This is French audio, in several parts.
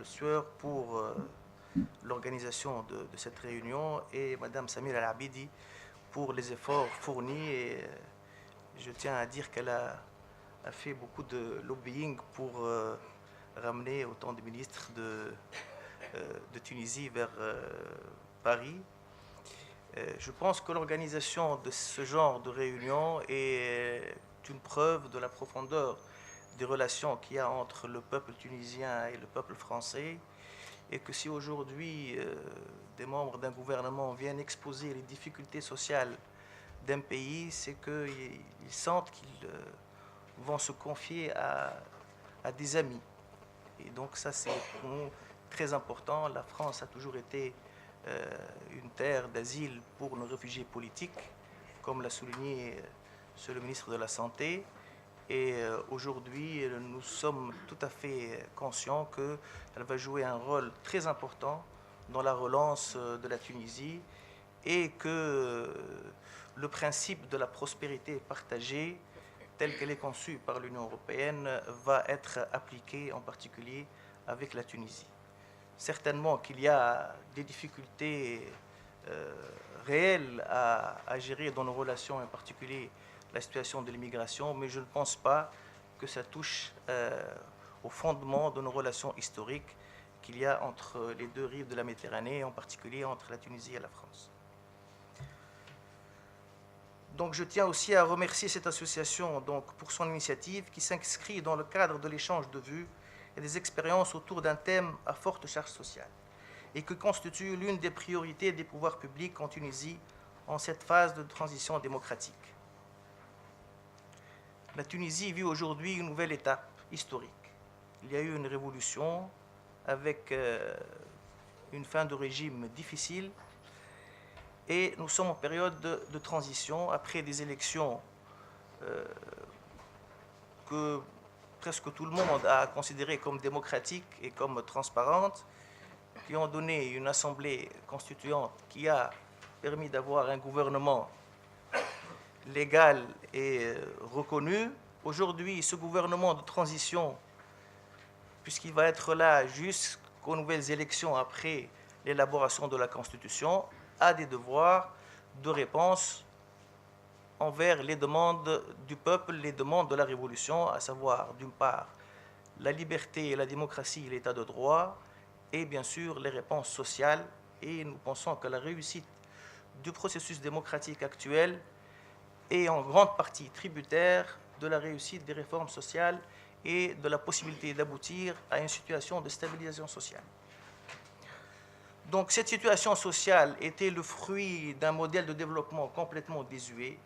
sueur pour l'organisation de cette réunion et Mme Samir Al-Abidi pour les efforts fournis. Et je tiens à dire qu'elle a fait beaucoup de lobbying pour ramener autant de ministres de Tunisie vers Paris. Je pense que l'organisation de ce genre de réunion est une preuve de la profondeur des relations qu'il y a entre le peuple tunisien et le peuple français, et que si aujourd'hui des membres d'un gouvernement viennent exposer les difficultés sociales d'un pays, c'est qu'ils sentent qu'ils vont se confier à des amis. Et donc ça, c'est pour nous très important. La France a toujours été une terre d'asile pour nos réfugiés politiques, comme l'a souligné Monsieur le ministre de la Santé. Et aujourd'hui, nous sommes tout à fait conscients qu'elle va jouer un rôle très important dans la relance de la Tunisie et que le principe de la prospérité partagée, tel qu'elle est conçue par l'Union européenne, va être appliqué en particulier avec la Tunisie. Certainement qu'il y a des difficultés réelles à gérer dans nos relations, en particulier la situation de l'immigration, mais je ne pense pas que ça touche au fondement de nos relations historiques qu'il y a entre les deux rives de la Méditerranée, en particulier entre la Tunisie et la France. Donc je tiens aussi à remercier cette association pour son initiative qui s'inscrit dans le cadre de l'échange de vues et des expériences autour d'un thème à forte charge sociale et qui constitue l'une des priorités des pouvoirs publics en Tunisie en cette phase de transition démocratique. La Tunisie vit aujourd'hui une nouvelle étape historique. Il y a eu une révolution avec une fin de régime difficile et nous sommes en période de transition après des élections que presque tout le monde a considérées comme démocratiques et comme transparentes, qui ont donné une assemblée constituante qui a permis d'avoir un gouvernement légal et reconnu. Aujourd'hui, ce gouvernement de transition, puisqu'il va être là jusqu'aux nouvelles élections après l'élaboration de la Constitution, a des devoirs de réponse envers les demandes du peuple, les demandes de la révolution, à savoir, d'une part, la liberté et la démocratie et l'état de droit, et bien sûr les réponses sociales. Et nous pensons que la réussite du processus démocratique actuel est en grande partie tributaire de la réussite des réformes sociales et de la possibilité d'aboutir à une situation de stabilisation sociale. Donc cette situation sociale était le fruit d'un modèle de développement complètement désuet,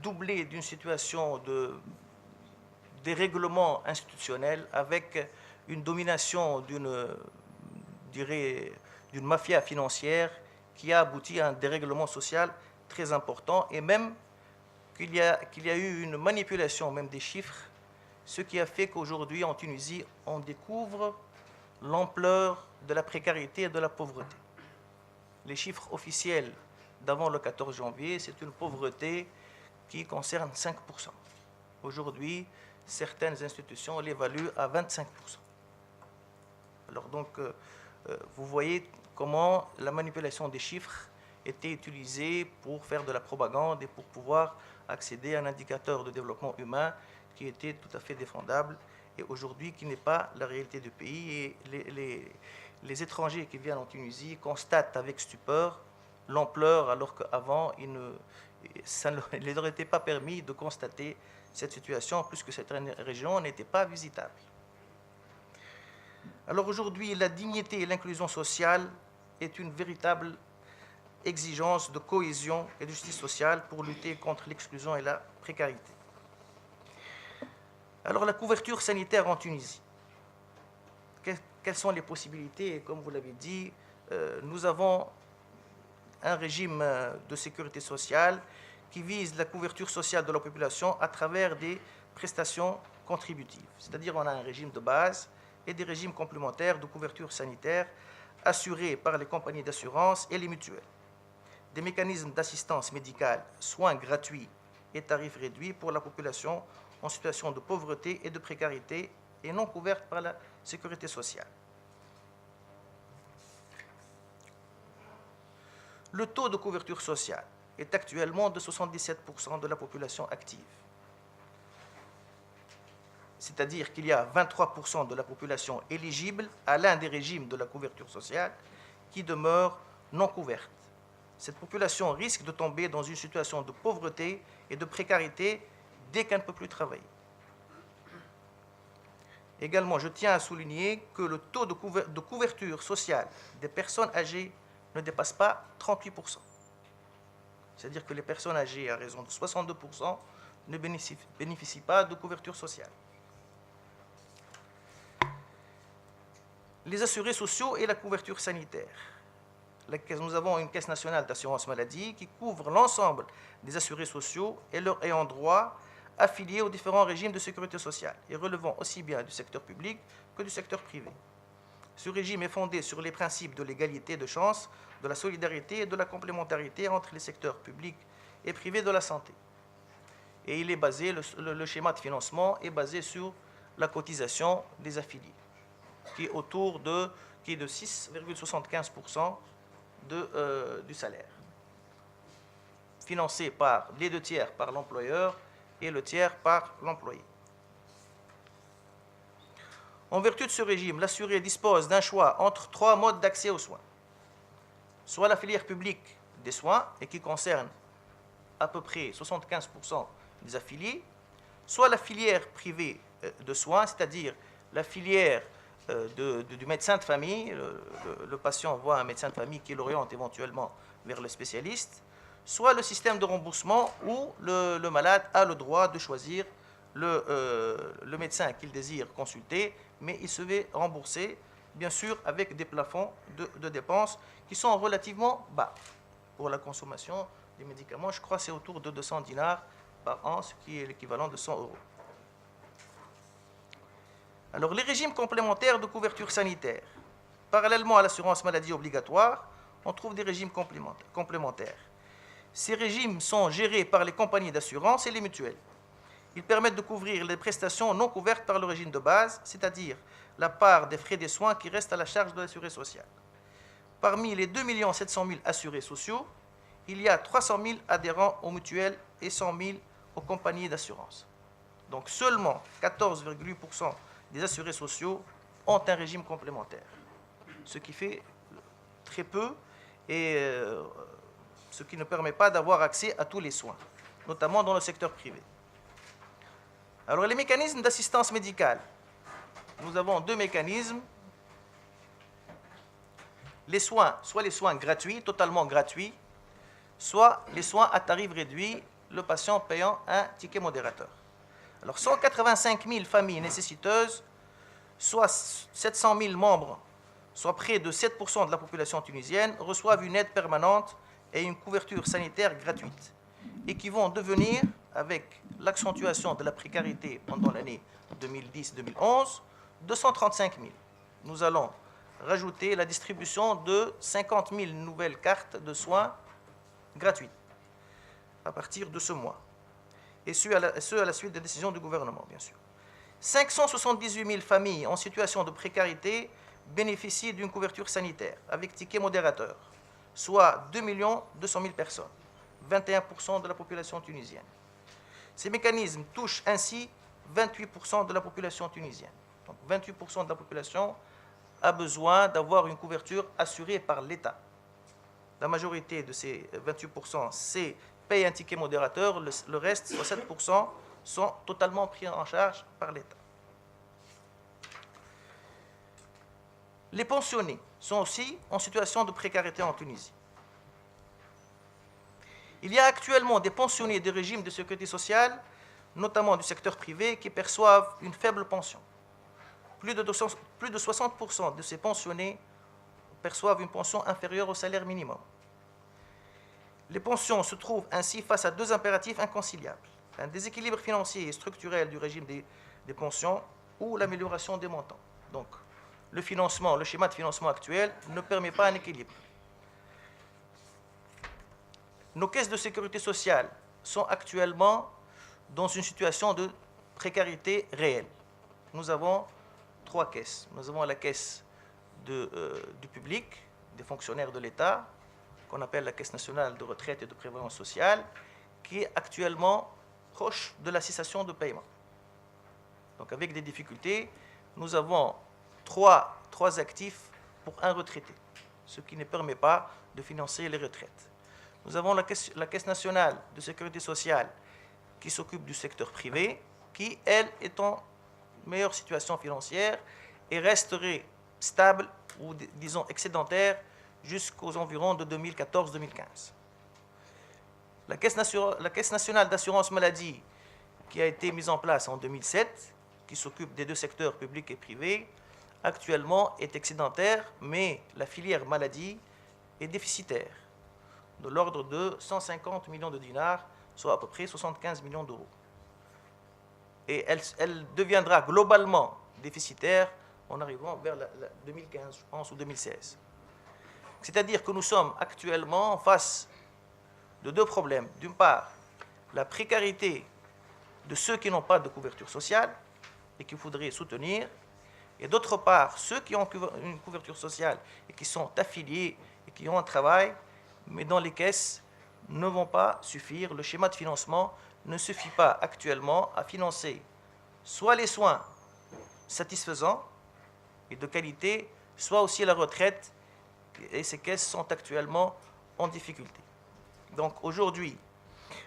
doublé d'une situation de dérèglement institutionnel avec une domination d'une mafia financière qui a abouti à un dérèglement social très important, et même qu'il y a eu une manipulation même des chiffres, ce qui a fait qu'aujourd'hui en Tunisie on découvre l'ampleur de la précarité et de la pauvreté. Les chiffres officiels d'avant le 14 janvier, c'est une pauvreté qui concerne 5%. Aujourd'hui, certaines institutions l'évaluent à 25%. Alors donc, vous voyez comment la manipulation des chiffres était utilisée pour faire de la propagande et pour pouvoir accéder à un indicateur de développement humain qui était tout à fait défendable et aujourd'hui qui n'est pas la réalité du pays. Et les étrangers qui viennent en Tunisie constatent avec stupeur l'ampleur, alors qu'avant, ça ne leur était pas permis de constater cette situation, puisque cette région n'était pas visitable. Alors aujourd'hui, la dignité et l'inclusion sociale est une véritable exigence de cohésion et de justice sociale pour lutter contre l'exclusion et la précarité. Alors la couverture sanitaire en Tunisie. Quelles sont les possibilités? Comme vous l'avez dit, nous avons un régime de sécurité sociale qui vise la couverture sociale de la population à travers des prestations contributives. C'est-à-dire on a un régime de base et des régimes complémentaires de couverture sanitaire assurés par les compagnies d'assurance et les mutuelles. Des mécanismes d'assistance médicale, soins gratuits et tarifs réduits pour la population en situation de pauvreté et de précarité et non couverte par la sécurité sociale. le taux de couverture sociale est actuellement de 77% de la population active. C'est-à-dire qu'il y a 23% de la population éligible à l'un des régimes de la couverture sociale qui demeure non couverte. Cette population risque de tomber dans une situation de pauvreté et de précarité dès qu'elle ne peut plus travailler. Également, je tiens à souligner que le taux de couverture sociale des personnes âgées ne dépasse pas 38%. C'est-à-dire que les personnes âgées, à raison de 62%, ne bénéficient pas de couverture sociale. Les assurés sociaux et la couverture sanitaire. Nous avons une caisse nationale d'assurance maladie qui couvre l'ensemble des assurés sociaux et leurs ayants droit affiliés aux différents régimes de sécurité sociale et relevant aussi bien du secteur public que du secteur privé. Ce régime est fondé sur les principes de l'égalité de chance, de la solidarité et de la complémentarité entre les secteurs publics et privés de la santé. Et il est basé, le schéma de financement est basé sur la cotisation des affiliés, qui est de 6,75% du salaire, financé par les 2 tiers par l'employeur et le tiers par l'employé. En vertu de ce régime, l'assuré dispose d'un choix entre 3 modes d'accès aux soins. Soit la filière publique des soins, et qui concerne à peu près 75% des affiliés, soit la filière privée de soins, c'est-à-dire la filière du médecin de famille. Le patient voit un médecin de famille qui l'oriente éventuellement vers le spécialiste, soit le système de remboursement où le malade a le droit de choisir le médecin qu'il désire consulter, mais il se fait rembourser, bien sûr, avec des plafonds de dépenses qui sont relativement bas pour la consommation des médicaments. Je crois que c'est autour de 200 dinars par an, ce qui est l'équivalent de 100 euros. Alors, les régimes complémentaires de couverture sanitaire. Parallèlement à l'assurance maladie obligatoire, on trouve des régimes complémentaires. Ces régimes sont gérés par les compagnies d'assurance et les mutuelles. Ils permettent de couvrir les prestations non couvertes par le régime de base, c'est-à-dire la part des frais des soins qui reste à la charge de l'assuré social. Parmi les 2 700 000 assurés sociaux, il y a 300 000 adhérents aux mutuelles et 100 000 aux compagnies d'assurance. Donc seulement 14,8% des assurés sociaux ont un régime complémentaire, ce qui fait très peu et ce qui ne permet pas d'avoir accès à tous les soins, notamment dans le secteur privé. Alors les mécanismes d'assistance médicale. Nous avons 2 mécanismes. Les soins, soit les soins gratuits, totalement gratuits, soit les soins à tarif réduit, le patient payant un ticket modérateur. Alors 185 000 familles nécessiteuses, soit 700 000 membres, soit près de 7% de la population tunisienne, reçoivent une aide permanente et une couverture sanitaire gratuite, et qui vont devenir, avec l'accentuation de la précarité pendant l'année 2010-2011, 235 000. Nous allons rajouter la distribution de 50 000 nouvelles cartes de soins gratuites à partir de ce mois, et ce à la suite des décisions du gouvernement, bien sûr. 578 000 familles en situation de précarité bénéficient d'une couverture sanitaire avec ticket modérateur, soit 2 200 000 personnes, 21% de la population tunisienne. Ces mécanismes touchent ainsi 28% de la population tunisienne. Donc 28% de la population a besoin d'avoir une couverture assurée par l'État. La majorité de ces 28% paye un ticket modérateur, le reste, soit 7%, sont totalement pris en charge par l'État. Les pensionnés sont aussi en situation de précarité en Tunisie. Il y a actuellement des pensionnés des régimes de sécurité sociale, notamment du secteur privé, qui perçoivent une faible pension. Plus de 60% de ces pensionnés perçoivent une pension inférieure au salaire minimum. Les pensions se trouvent ainsi face à 2 impératifs inconciliables: un déséquilibre financier et structurel du régime des pensions ou l'amélioration des montants. Donc, le schéma de financement actuel ne permet pas un équilibre. Nos caisses de sécurité sociale sont actuellement dans une situation de précarité réelle. Nous avons 3 caisses. Nous avons la caisse du public, des fonctionnaires de l'État, qu'on appelle la Caisse nationale de retraite et de prévoyance sociale, qui est actuellement proche de la cessation de paiement. Donc avec des difficultés, nous avons trois actifs pour un retraité, ce qui ne permet pas de financer les retraites. Nous avons la Caisse nationale de sécurité sociale qui s'occupe du secteur privé, qui, elle, est en meilleure situation financière et resterait stable ou, disons, excédentaire jusqu'aux environs de 2014-2015. La Caisse nationale d'assurance maladie, qui a été mise en place en 2007, qui s'occupe des deux secteurs publics et privés, actuellement est excédentaire, mais la filière maladie est déficitaire, de l'ordre de 150 millions de dinars, soit à peu près 75 millions d'euros. Et elle deviendra globalement déficitaire en arrivant vers 2015, je pense, ou 2016. C'est-à-dire que nous sommes actuellement en face de deux problèmes. D'une part, la précarité de ceux qui n'ont pas de couverture sociale et qu'il faudrait soutenir, et d'autre part, ceux qui ont une couverture sociale et qui sont affiliés et qui ont un travail, mais dont les caisses ne vont pas suffire. Le schéma de financement ne suffit pas actuellement à financer soit les soins satisfaisants et de qualité, soit aussi la retraite, et ces caisses sont actuellement en difficulté. Donc aujourd'hui,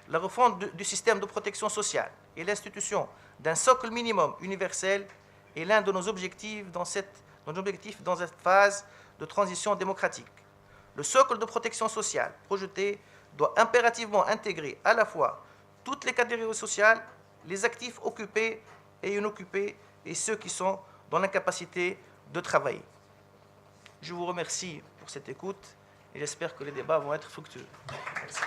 la refonte du système de protection sociale et l'institution d'un socle minimum universel est l'un de nos objectifs dans cette phase de transition démocratique. Le socle de protection sociale projeté doit impérativement intégrer à la fois toutes les catégories sociales, les actifs occupés et inoccupés, et ceux qui sont dans l'incapacité de travailler. Je vous remercie pour cette écoute et j'espère que les débats vont être fructueux. Merci.